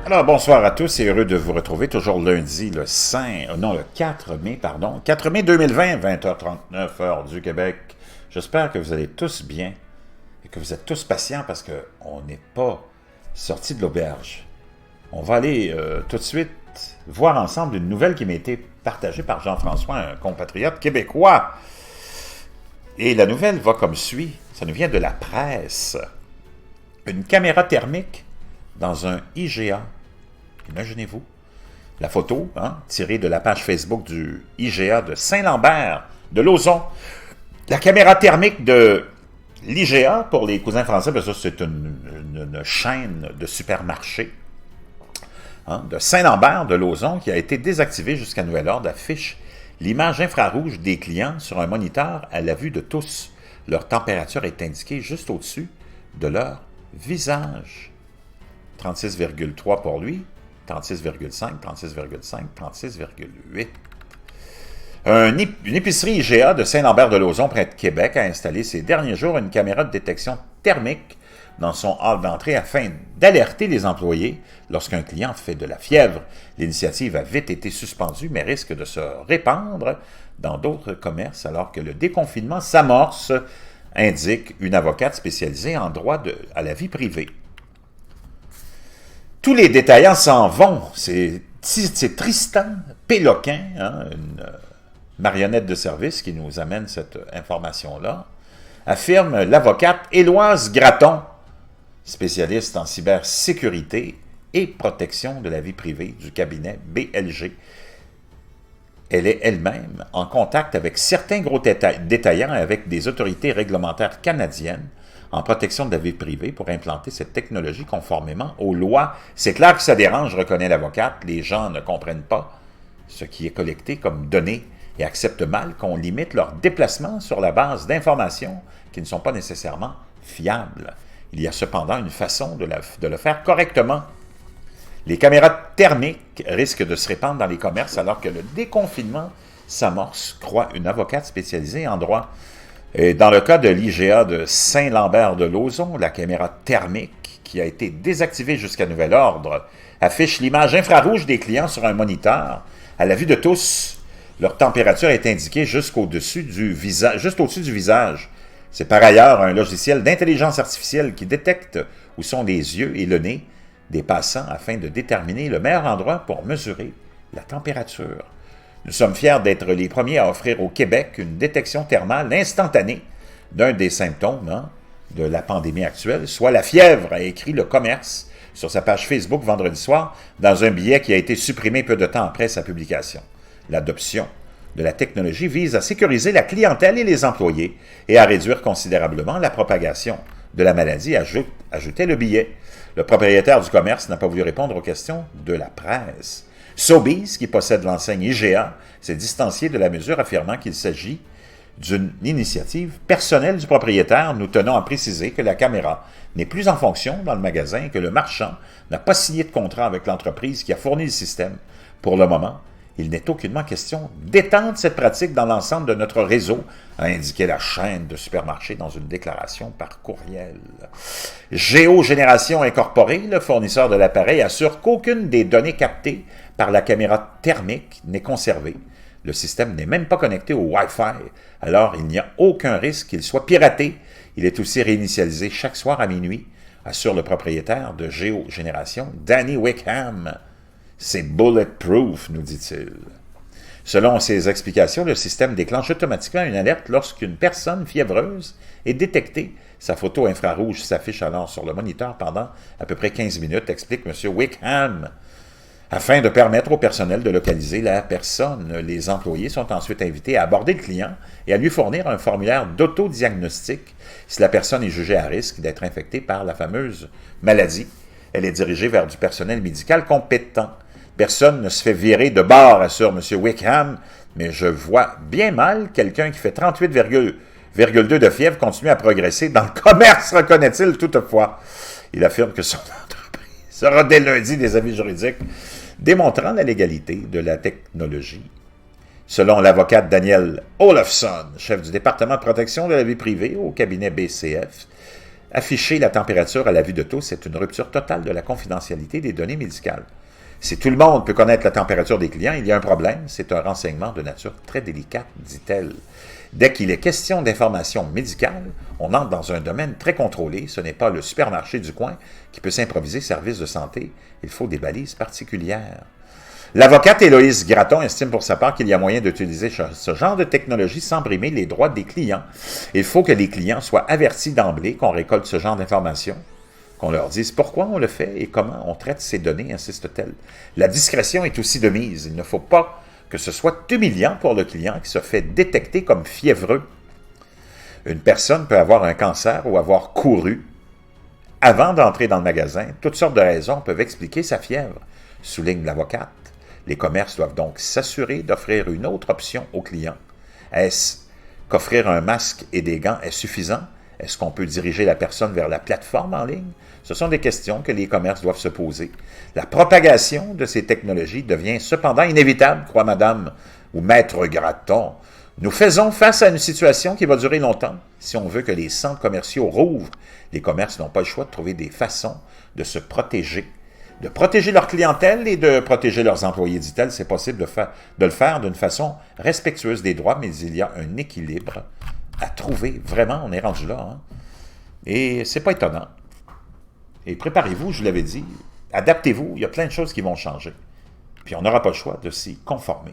Alors, bonsoir à tous et heureux de vous retrouver toujours lundi, le 4 mai, pardon, 4 mai 2020, 20h39, heure du Québec. J'espère que vous allez tous bien et que vous êtes tous patients parce qu'on n'est pas sorti de l'auberge. On va aller tout de suite voir ensemble une nouvelle qui m'a été partagée par Jean-François, un compatriote québécois. Et la nouvelle va comme suit, ça nous vient de la presse. Une caméra thermique dans un IGA. Imaginez-vous, la photo tirée de la page Facebook du IGA de Saint-Lambert, de Lauzon. La caméra thermique de l'IGA, pour les cousins français, parce que c'est une chaîne de supermarchés de Saint-Lambert, de Lauzon, qui a été désactivée jusqu'à nouvel ordre, affiche l'image infrarouge des clients sur un moniteur à la vue de tous. Leur température est indiquée juste au-dessus de leur visage. 36,3 pour lui, 36,5, 36,5, 36,8. Une épicerie IGA de Saint-Lambert-de-Lauzon, près de Québec, a installé ces derniers jours une caméra de détection thermique dans son hall d'entrée afin d'alerter les employés lorsqu'un client fait de la fièvre. L'initiative a vite été suspendue, mais risque de se répandre dans d'autres commerces alors que le déconfinement s'amorce, indique une avocate spécialisée en droit à la vie privée. Tous les détaillants s'en vont. C'est Tristan Péloquin, une marionnette de service qui nous amène cette information-là, affirme l'avocate Éloise Gratton, spécialiste en cybersécurité et protection de la vie privée du cabinet BLG. Elle est elle-même en contact avec certains gros détaillants et avec des autorités réglementaires canadiennes en protection de la vie privée pour implanter cette technologie conformément aux lois. C'est clair que ça dérange, reconnaît l'avocate. Les gens ne comprennent pas ce qui est collecté comme données et acceptent mal qu'on limite leur déplacement sur la base d'informations qui ne sont pas nécessairement fiables. Il y a cependant une façon de le faire correctement. Les caméras thermiques risquent de se répandre dans les commerces alors que le déconfinement s'amorce, croit une avocate spécialisée en droit. Et dans le cas de l'IGA de Saint-Lambert-de-Lauzon, la caméra thermique, qui a été désactivée jusqu'à nouvel ordre, affiche l'image infrarouge des clients sur un moniteur. À la vue de tous, leur température est indiquée juste au-dessus du visage. C'est par ailleurs un logiciel d'intelligence artificielle qui détecte où sont les yeux et le nez des passants afin de déterminer le meilleur endroit pour mesurer la température. Nous sommes fiers d'être les premiers à offrir au Québec une détection thermale instantanée d'un des symptômes de la pandémie actuelle, soit la fièvre, a écrit le commerce sur sa page Facebook vendredi soir dans un billet qui a été supprimé peu de temps après sa publication. L'adoption de la technologie vise à sécuriser la clientèle et les employés et à réduire considérablement la propagation de la maladie, ajoutait le billet. Le propriétaire du commerce n'a pas voulu répondre aux questions de la presse. Sobeys, qui possède l'enseigne IGA, s'est distancié de la mesure, affirmant qu'il s'agit d'une initiative personnelle du propriétaire. Nous tenons à préciser que la caméra n'est plus en fonction dans le magasin et que le marchand n'a pas signé de contrat avec l'entreprise qui a fourni le système. Pour le moment, il n'est aucunement question d'étendre cette pratique dans l'ensemble de notre réseau, a indiqué la chaîne de supermarchés dans une déclaration par courriel. Géogénération Incorporée, le fournisseur de l'appareil, assure qu'aucune des données captées par la caméra thermique n'est conservée. Le système n'est même pas connecté au Wi-Fi, alors il n'y a aucun risque qu'il soit piraté. Il est aussi réinitialisé chaque soir à minuit, assure le propriétaire de Géogénération, Danny Wickham. C'est bulletproof, nous dit-il. Selon ses explications, le système déclenche automatiquement une alerte lorsqu'une personne fiévreuse est détectée. Sa photo infrarouge s'affiche alors sur le moniteur pendant à peu près 15 minutes, explique M. Wickham. Afin de permettre au personnel de localiser la personne, les employés sont ensuite invités à aborder le client et à lui fournir un formulaire d'autodiagnostic si la personne est jugée à risque d'être infectée par la fameuse maladie. Elle est dirigée vers du personnel médical compétent. Personne ne se fait virer de bord, assure M. Wickham, mais je vois bien mal quelqu'un qui fait 38,2 de fièvre continuer à progresser dans le commerce, reconnaît-il toutefois. Il affirme que son entreprise aura dès lundi des avis juridiques démontrant la légalité de la technologie. Selon l'avocate Danielle Olofsson, chef du département de protection de la vie privée au cabinet BCF, Afficher la température à la vue de tous, c'est une rupture totale de la confidentialité des données médicales. Si tout le monde peut connaître la température des clients, il y a un problème. C'est un renseignement de nature très délicate, dit-elle. Dès qu'il est question d'information médicale, on entre dans un domaine très contrôlé. Ce n'est pas le supermarché du coin qui peut s'improviser service de santé. Il faut des balises particulières. L'avocate Héloïse Gratton estime pour sa part qu'il y a moyen d'utiliser ce genre de technologie sans brimer les droits des clients. Il faut que les clients soient avertis d'emblée qu'on récolte ce genre d'informations, qu'on leur dise pourquoi on le fait et comment on traite ces données, insiste-t-elle. La discrétion est aussi de mise. Il ne faut pas que ce soit humiliant pour le client qui se fait détecter comme fiévreux. Une personne peut avoir un cancer ou avoir couru avant d'entrer dans le magasin. Toutes sortes de raisons peuvent expliquer sa fièvre, souligne l'avocate. Les commerces doivent donc s'assurer d'offrir une autre option aux clients. Est-ce qu'offrir un masque et des gants est suffisant? Est-ce qu'on peut diriger la personne vers la plateforme en ligne? Ce sont des questions que les commerces doivent se poser. La propagation de ces technologies devient cependant inévitable, croit Madame ou Maître Gratton. Nous faisons face à une situation qui va durer longtemps. Si on veut que les centres commerciaux rouvrent, les commerces n'ont pas le choix de trouver des façons de se protéger, de protéger leur clientèle et de protéger leurs employés, dit-elle. C'est possible de le faire d'une façon respectueuse des droits, mais il y a un équilibre à trouver. Vraiment, on est rendu là. Hein? Et c'est pas étonnant. Et préparez-vous, je vous l'avais dit, adaptez-vous, il y a plein de choses qui vont changer. Puis on n'aura pas le choix de s'y conformer.